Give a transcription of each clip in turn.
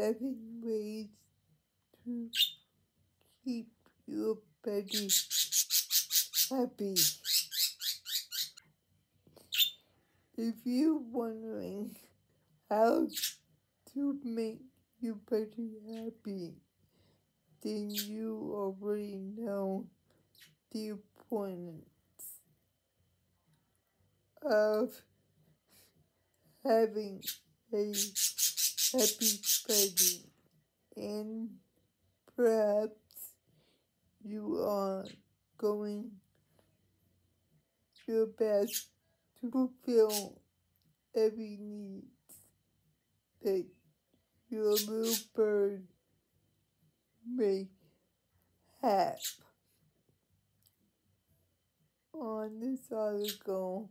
7 ways to keep your budgie happy. If you're wondering how to make your budgie happy, then you already know the importance of having a happy budgie, and perhaps you are going your best to fulfill every need that your little bird may have. On this article,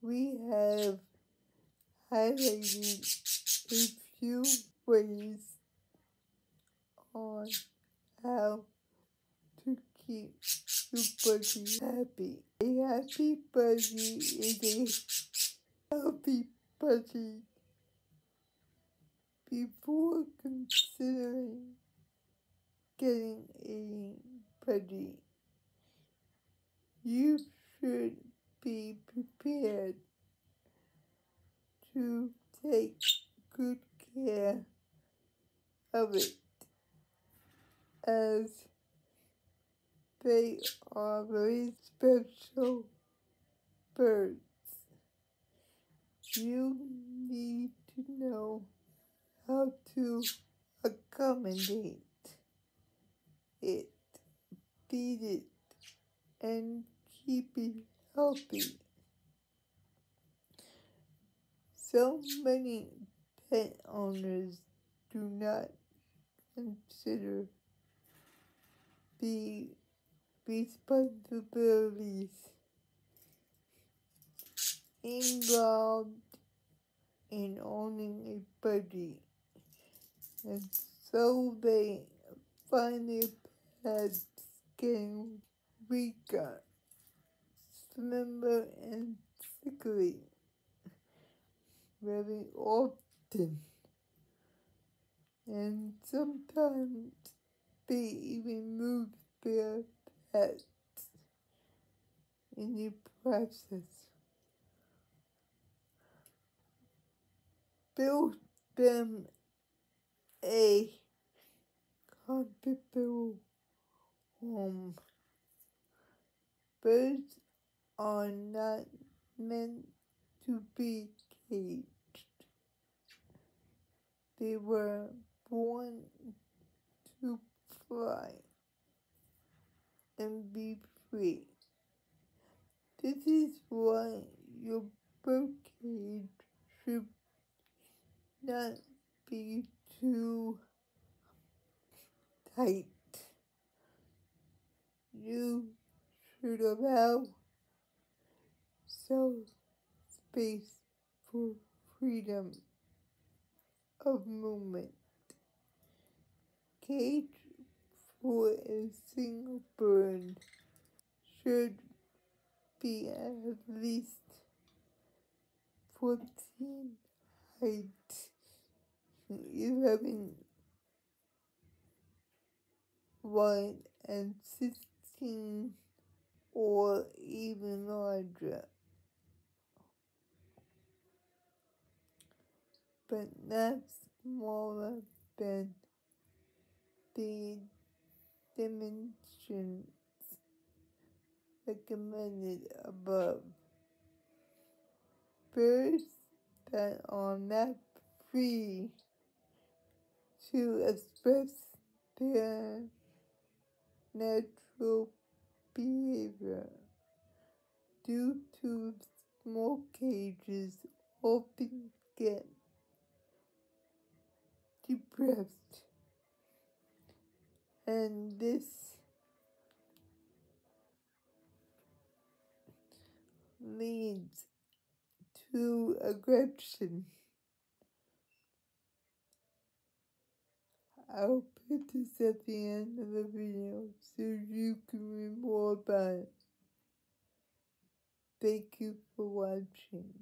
we have highlighted a few ways on how to keep your budgie happy. A happy budgie is a healthy budgie. Before considering getting a budgie, you should be prepared to take good care of it, as they are very special birds. You need to know how to accommodate it, feed it, and keep it healthy. So many pet owners do not consider the responsibilities involved in owning a budgie, and so they find their pets getting weaker, slimmer, and sickly very often, and sometimes they even lose their pets in the process. Build them a comfortable home. Birds are not meant to be caged. They were born to fly and be free. This is why your bird cage should not be too tight. You should allow some space for freedom of movement. Cage for a single bird should be at least 14 height, 11 wide, and 16 or even larger, but not smaller than the dimensions recommended above. Birds that are not free to express their natural behavior due to small cages often get depressed, and this leads to aggression. I'll put this at the end of the video so you can read more about it. Thank you for watching.